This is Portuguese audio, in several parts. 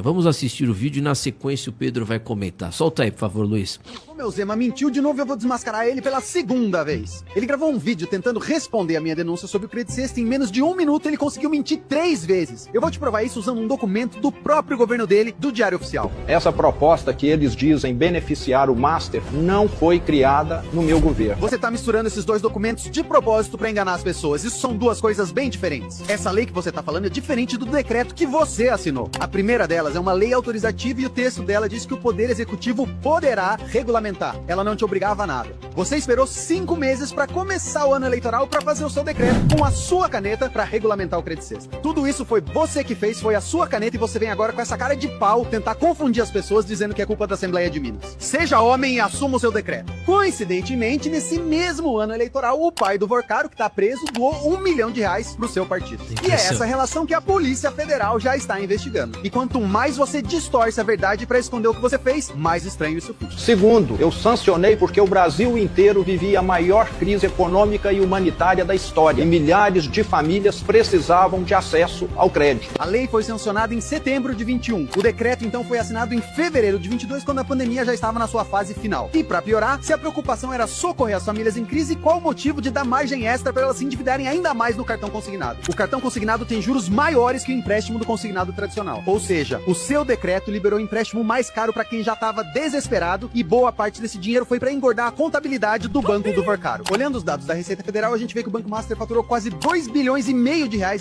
Vamos assistir o vídeo e na sequência o Pedro vai comentar. Solta aí, por favor, Luiz. O meu Zema mentiu de novo e eu vou desmascarar ele pela segunda vez. Ele gravou um vídeo tentando responder a minha denúncia sobre o Credit Sexta. Em menos de 1 minuto ele conseguiu mentir 3 vezes. Eu vou te provar isso usando um documento do próprio governo dele, do Diário Oficial. Essa proposta que eles dizem beneficiar o Master não foi criada no meu governo. Você tá misturando esses dois documentos de propósito pra enganar as pessoas. Isso são duas coisas bem diferentes. Essa lei que você tá falando é diferente do decreto que você assinou. A primeira delas é uma lei autorizativa e o texto dela diz que o Poder Executivo poderá regulamentar. Ela não te obrigava a nada. Você esperou 5 meses pra começar o ano eleitoral pra fazer o seu decreto com a sua caneta pra regulamentar o Credit Sexta. Tudo isso foi você que fez, foi a sua caneta e você vem agora com essa cara de pau tentar confundir as pessoas dizendo que é culpa da Assembleia de Minas. Seja homem e assuma o seu decreto. Coincidentemente, nesse mesmo ano eleitoral, o pai do Vorcaro, que tá preso, doou R$1 milhão pro seu partido. E é essa relação que a Polícia Federal já está investigando. E quanto mais você distorce a verdade pra esconder o que você fez, mais estranho isso fica. Segundo, eu sancionei porque o Brasil inteiro vivia a maior crise econômica e humanitária da história. E milhares de famílias precisavam de acesso ao crédito. A lei foi sancionada em setembro de 21. O decreto, então, foi assinado em fevereiro de 22, quando a pandemia já estava na sua fase final. E pra piorar, se a preocupação era socorrer as famílias em crise, qual o motivo de dar margem extra para elas se endividarem ainda mais no cartão consignado? O cartão consignado tem juros maiores que o empréstimo do consignado tradicional. Ou seja, o seu decreto liberou empréstimo mais caro para quem já estava desesperado e boa parte desse dinheiro foi para engordar a contabilidade do banco do Vorcaro. Olhando os dados da Receita Federal, a gente vê que o Banco Master faturou quase R$2,5 bilhões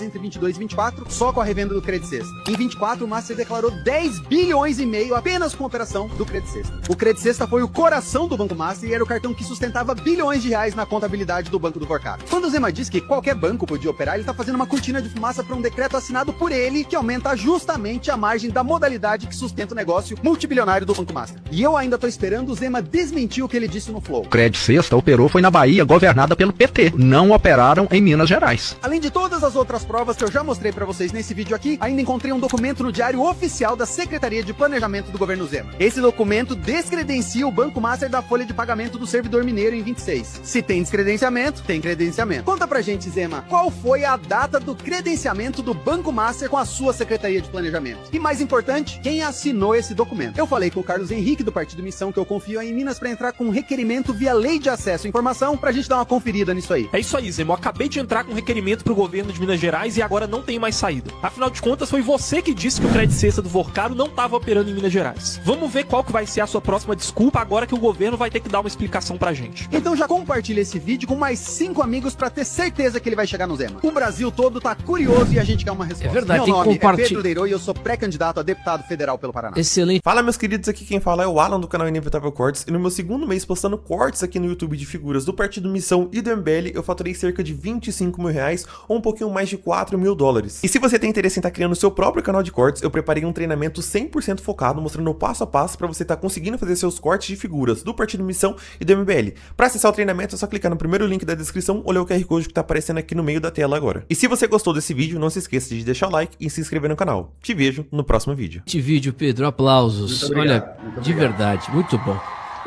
entre 22 e 24 só com a revenda do Credit Sexta. Em 24, o Master declarou R$10,5 bilhões apenas com a operação do Credit Sexta. O Credit Sexta foi o coração do Banco Master e era o cartão que sustentava bilhões de reais na contabilidade do banco do Vorcaro. Quando o Zema diz que qualquer banco podia operar, ele tá fazendo uma cortina de fumaça para um decreto assinado por ele que aumenta justamente a margem da modalidade que sustenta o negócio multibilionário do Banco Master. E eu ainda tô esperando o Zema desmentir o que ele disse no Flow. O Credit Sexta operou foi na Bahia, governada pelo PT. Não operaram em Minas Gerais. Além de todas as outras provas que eu já mostrei pra vocês nesse vídeo aqui, ainda encontrei um documento no Diário Oficial da Secretaria de Planejamento do governo Zema. Esse documento descredencia o Banco Master da folha de pagamento do servidor mineiro em 26. Se tem descredenciamento, tem credenciamento. Conta pra gente, Zema, qual foi a data do credenciamento do Banco Master com a sua Secretaria de Planejamento? E mais importante, quem assinou esse documento? Eu falei com o Carlos Henrique do Partido Missão que eu confio em Minas pra entrar com um requerimento via Lei de Acesso à Informação pra gente dar uma conferida nisso aí. É isso aí, Zema. Eu acabei de entrar com um requerimento pro governo de Minas Gerais e agora não tem mais saída. Afinal de contas, foi você que disse que o Credit Sexta do Vorcaro não estava operando em Minas Gerais. Vamos ver qual que vai ser a sua próxima desculpa agora que o governo vai ter que dar uma explicação pra gente. Então já compartilha esse vídeo com mais 5 amigos pra ter certeza que ele vai chegar no Zema. O Brasil todo tá curioso e a gente quer uma resposta. É verdade, Meu tem que nome é compartilhar. Pedro Deirô e eu sou pré-candidato a deputado federal pelo Paraná. Excelente. Fala, meus queridos, aqui quem fala é o Alan do canal Inevitável Cortes e no meu segundo mês postando cortes aqui no YouTube de figuras do Partido Missão e do MBL, eu faturei cerca de R$25 mil ou um pouquinho mais de $4 mil. E se você tem interesse em estar criando o seu próprio canal de cortes, eu preparei um treinamento 100% focado mostrando o passo a passo para você estar conseguindo fazer seus cortes de figuras do Partido Missão e do MBL. Para acessar o treinamento é só clicar no primeiro link da descrição ou ler o QR Code que está aparecendo aqui no meio da tela agora. E se você gostou desse vídeo, não se esqueça de deixar o like e se inscrever no canal. Te vejo no próximo vídeo. Este vídeo, Pedro, aplausos. Muito obrigado, Olha, muito de obrigado. verdade, muito bom.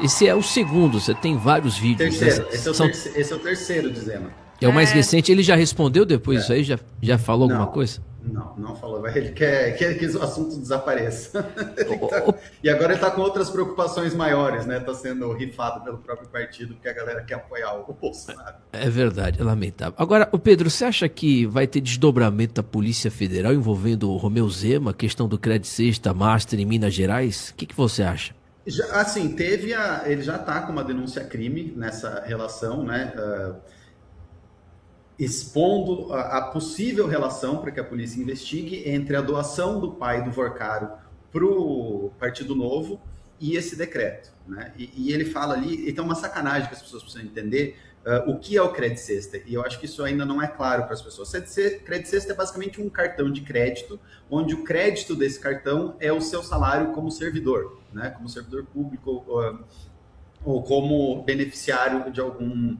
Esse é o segundo, você tem vários vídeos. Terceiro, São- esse é o terceiro de Zema. É o mais recente, ele já respondeu depois disso aí? Já falou alguma coisa? Não falou. Ele quer que o assunto desapareça. E agora ele está com outras preocupações maiores, né? Está sendo rifado pelo próprio partido, porque a galera quer apoiar o Bolsonaro. É verdade, é lamentável. Agora, o Pedro, você acha que vai ter desdobramento da Polícia Federal envolvendo o Romeu Zema, questão do Credit Sexta Master em Minas Gerais? O que você acha? Já, assim, ele já está com uma denúncia crime nessa relação, né? Expondo a possível relação para que a polícia investigue entre a doação do pai do Vorcaro para o Partido Novo e esse decreto, né? E ele fala ali, então é uma sacanagem que as pessoas precisam entender o que é o Credit Sexta, e eu acho que isso ainda não é claro para as pessoas. Credit Sexta é basicamente um cartão de crédito, onde o crédito desse cartão é o seu salário como servidor, né? Como servidor público ou como beneficiário de algum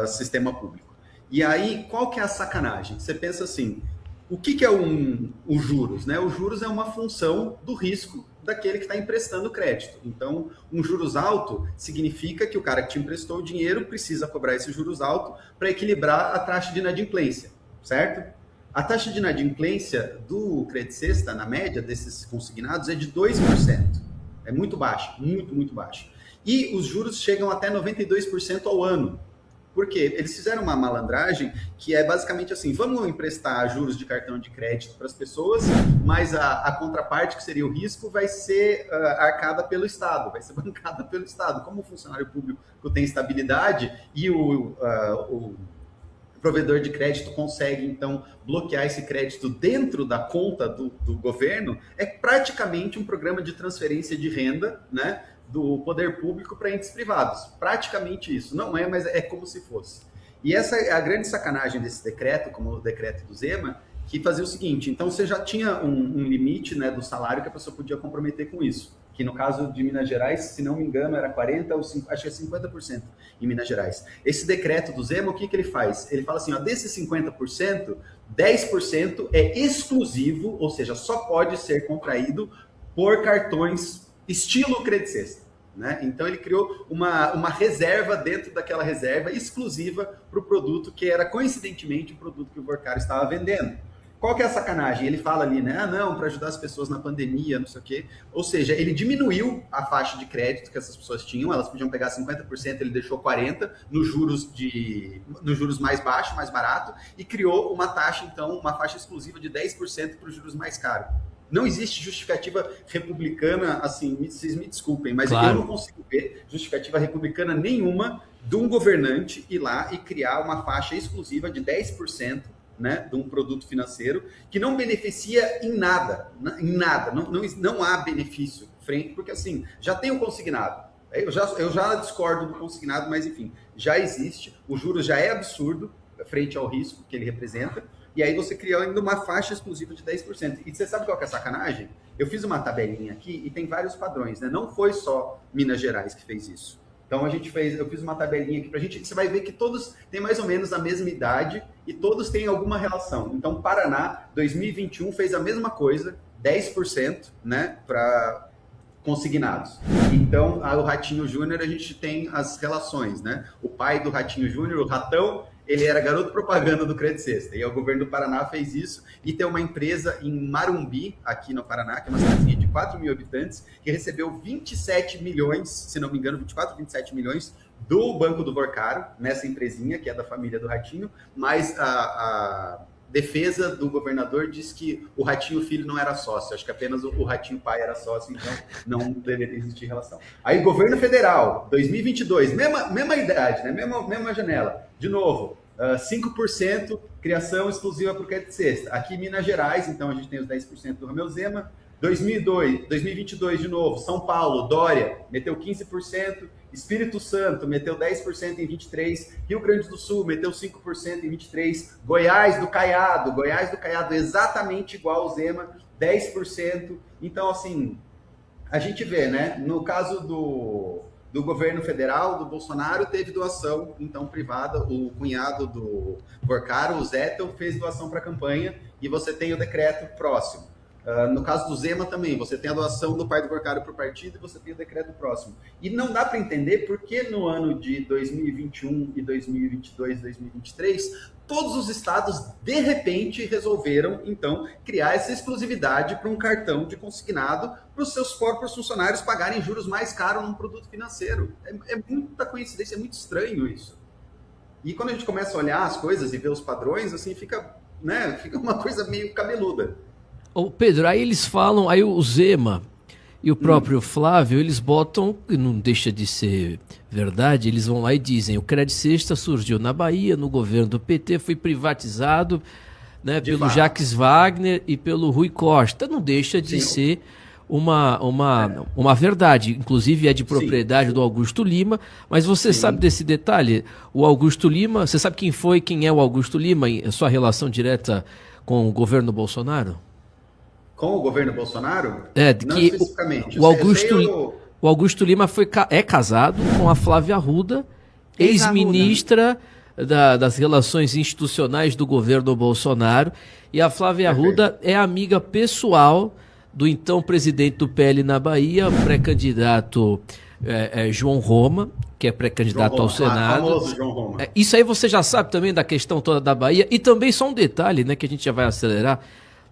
sistema público. E aí, qual que é a sacanagem? Você pensa assim, o que é o juros, né? O juros é uma função do risco daquele que está emprestando crédito. Então, um juros alto significa que o cara que te emprestou o dinheiro precisa cobrar esse juros alto para equilibrar a taxa de inadimplência, certo? A taxa de inadimplência do Credit Sexta, na média desses consignados, é de 2%. É muito baixo, muito, muito baixo. E os juros chegam até 92% ao ano. Por quê? Eles fizeram uma malandragem que é basicamente assim, vamos emprestar juros de cartão de crédito para as pessoas, mas a contraparte, que seria o risco, vai ser arcada pelo Estado, vai ser bancada pelo Estado. Como o funcionário público tem estabilidade e o provedor de crédito consegue, então, bloquear esse crédito dentro da conta do governo, é praticamente um programa de transferência de renda, né, do poder público para entes privados. Praticamente isso. Não é, mas é como se fosse. E essa é a grande sacanagem desse decreto, como o decreto do Zema, que fazia o seguinte, então você já tinha um limite, né, do salário que a pessoa podia comprometer com isso, que no caso de Minas Gerais, se não me engano, era 40% ou 50%, acho que é 50% em Minas Gerais. Esse decreto do Zema, o que ele faz? Ele fala assim, ó, desses 50%, 10% é exclusivo, ou seja, só pode ser contraído por cartões estilo Credit Sexta, né? Então ele criou uma reserva dentro daquela reserva exclusiva para o produto que era coincidentemente o produto que o Vorcaro estava vendendo. Qual que é a sacanagem? Ele fala ali, né? Ah, não, para ajudar as pessoas na pandemia, não sei o quê. Ou seja, ele diminuiu a faixa de crédito que essas pessoas tinham, elas podiam pegar 50%, ele deixou 40% nos juros mais baixos, mais barato, e criou uma taxa, então, uma faixa exclusiva de 10% para os juros mais caros. Não existe justificativa republicana, assim, vocês me desculpem, mas claro, eu não consigo ver justificativa republicana nenhuma de um governante ir lá e criar uma faixa exclusiva de 10%, né, de um produto financeiro que não beneficia em nada, não há benefício frente, porque assim, já tem o consignado. Eu já discordo do consignado, mas enfim, já existe, o juros já é absurdo frente ao risco que ele representa. E aí você cria ainda uma faixa exclusiva de 10%. E você sabe qual que é a sacanagem? Eu fiz uma tabelinha aqui e tem vários padrões, né? Não foi só Minas Gerais que fez isso. Então eu fiz uma tabelinha aqui pra gente, você vai ver que todos têm mais ou menos a mesma idade e todos têm alguma relação. Então Paraná, 2021, fez a mesma coisa, 10%, né, para consignados. Então, o Ratinho Júnior, a gente tem as relações, né? O pai do Ratinho Júnior, o Ratão, ele era garoto propaganda do Credit Sexta, e o governo do Paraná fez isso, e tem uma empresa em Marumbi, aqui no Paraná, que é uma cidadezinha de 4 mil habitantes, que recebeu 27 milhões, se não me engano, 24, 27 milhões do Banco do Vorcaro, nessa empresinha, que é da família do Ratinho, mas a defesa do governador diz que o Ratinho filho não era sócio, acho que apenas o Ratinho pai era sócio, então não deveria existir relação. Aí, governo federal, 2022, mesma idade, né? mesma janela, de novo, 5% criação exclusiva para o Credit Sexta. Aqui em Minas Gerais, então a gente tem os 10% do Romeu Zema. 2022 de novo, São Paulo, Dória, meteu 15%, Espírito Santo meteu 10% em 23%, Rio Grande do Sul meteu 5% em 23%, Goiás do Caiado exatamente igual ao Zema, 10%. Então, assim, a gente vê, né, no caso do governo federal, do Bolsonaro, teve doação, então, privada. O cunhado do Vorcaro, o Zettel, fez doação para a campanha, e você tem o decreto próximo. No caso do Zema também, você tem a doação do pai do Vorcaro para o partido e você tem o decreto próximo. E não dá para entender por que no ano de 2021 e 2022, 2023, todos os estados, de repente, resolveram, então, criar essa exclusividade para um cartão de consignado para os seus próprios funcionários pagarem juros mais caros num produto financeiro. É muita coincidência, é muito estranho isso. E quando a gente começa a olhar as coisas e ver os padrões, assim, fica uma coisa meio cabeluda. Ô Pedro, aí eles falam, aí o Zema e o próprio Flávio, eles botam, e não deixa de ser verdade, eles vão lá e dizem, o Credit Sexta surgiu na Bahia, no governo do PT, foi privatizado, né, pelo Jacques Wagner e pelo Rui Costa. Não deixa de ser uma verdade, inclusive é de propriedade do Augusto Lima, mas você sabe desse detalhe? O Augusto Lima, você sabe quem é o Augusto Lima e a sua relação direta com o governo Bolsonaro? Com o governo Bolsonaro? Não que especificamente. O Augusto Lima é casado com a Flávia Arruda, ex-ministra das Relações Institucionais do governo Bolsonaro, e a Flávia Arruda é amiga pessoal do então presidente do PL na Bahia, pré-candidato João Roma, que é pré-candidato ao Senado. Famoso João Roma. Isso aí você já sabe também da questão toda da Bahia. E também só um detalhe, né, que a gente já vai acelerar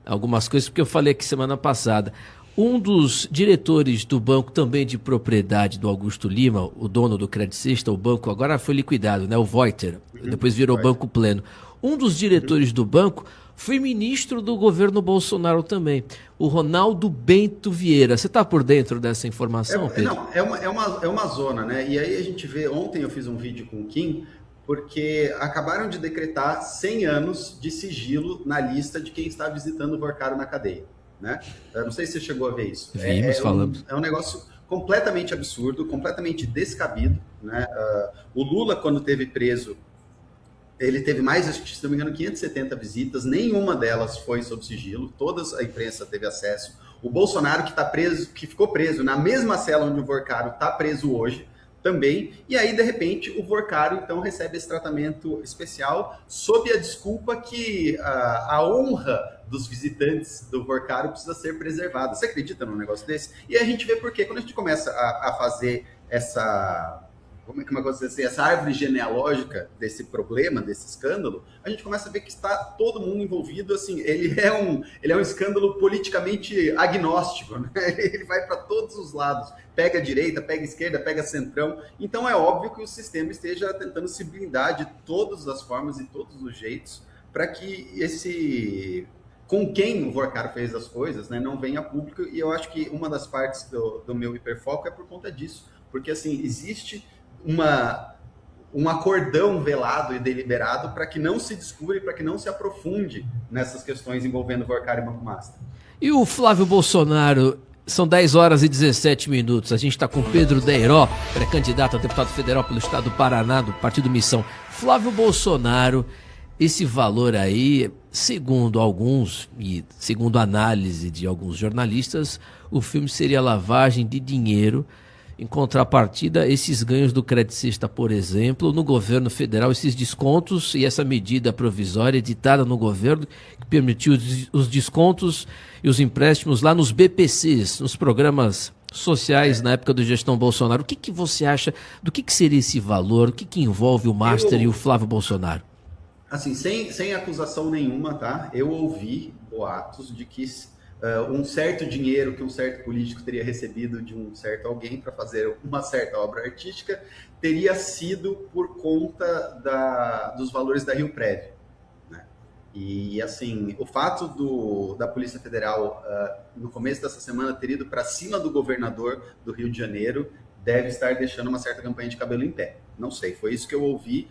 algumas coisas, porque eu falei aqui semana passada. Um dos diretores do banco também de propriedade do Augusto Lima, o dono do Credit Sexta, o banco agora foi liquidado, né, o Voiter, depois virou Banco Pleno. Um dos diretores do banco foi ministro do governo Bolsonaro também, o Ronaldo Bento Vieira. Você está por dentro dessa informação, Pedro? Não, é uma zona, né? E aí a gente vê, ontem eu fiz um vídeo com o Kim, porque acabaram de decretar 100 anos de sigilo na lista de quem está visitando o Vorcaro na cadeia. Né? Eu não sei se você chegou a ver isso. Falamos. É um negócio completamente absurdo, completamente descabido. Né? O Lula, quando teve preso, ele teve mais, se não me engano, 570 visitas, nenhuma delas foi sob sigilo, todas a imprensa teve acesso. O Bolsonaro, que tá preso, que ficou preso na mesma cela onde o Vorcaro está preso hoje, também, e aí, de repente, o Vorcaro, então, recebe esse tratamento especial sob a desculpa que a honra dos visitantes do Vorcaro precisa ser preservada. Você acredita num negócio desse? E aí a gente vê por quê. Quando a gente começa a fazer essa... Como é que eu posso dizer, essa árvore genealógica desse problema, desse escândalo, a gente começa a ver que está todo mundo envolvido, assim, ele é um escândalo politicamente agnóstico, né? Ele vai para todos os lados, pega a direita, pega a esquerda, pega centrão, então é óbvio que o sistema esteja tentando se blindar de todas as formas e todos os jeitos para que com quem o Vorcaro fez as coisas, né, não venha a público, e eu acho que uma das partes do meu hiperfoco é por conta disso, porque assim, existe um acordão velado e deliberado para que não se descubra e para que não se aprofunde nessas questões envolvendo Vorcaro e Banco Master. E o Flávio Bolsonaro, são 10 horas e 17 minutos, a gente está com Pedro Deiró, pré-candidato a deputado federal pelo estado do Paraná, do Partido Missão. Flávio Bolsonaro, esse valor aí, segundo alguns e segundo a análise de alguns jornalistas, o filme seria lavagem de dinheiro. Em contrapartida, esses ganhos do Credit Sexta, por exemplo, no governo federal, esses descontos e essa medida provisória editada no governo que permitiu os descontos e os empréstimos lá nos BPCs, nos programas sociais na época da gestão Bolsonaro. O que você acha, do que seria esse valor, o que envolve o Master e o Flávio Bolsonaro? Assim, sem acusação nenhuma, tá? Eu ouvi boatos de que um certo dinheiro que um certo político teria recebido de um certo alguém para fazer uma certa obra artística teria sido por conta dos valores da Rio Prévio, né? E assim, o fato da Polícia Federal no começo dessa semana ter ido para cima do governador do Rio de Janeiro deve estar deixando uma certa campanha de cabelo em pé. Não sei, foi isso que eu ouvi.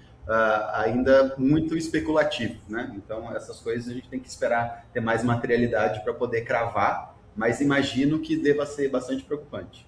Ainda muito especulativo, né? Então essas coisas a gente tem que esperar ter mais materialidade para poder cravar, mas imagino que deva ser bastante preocupante.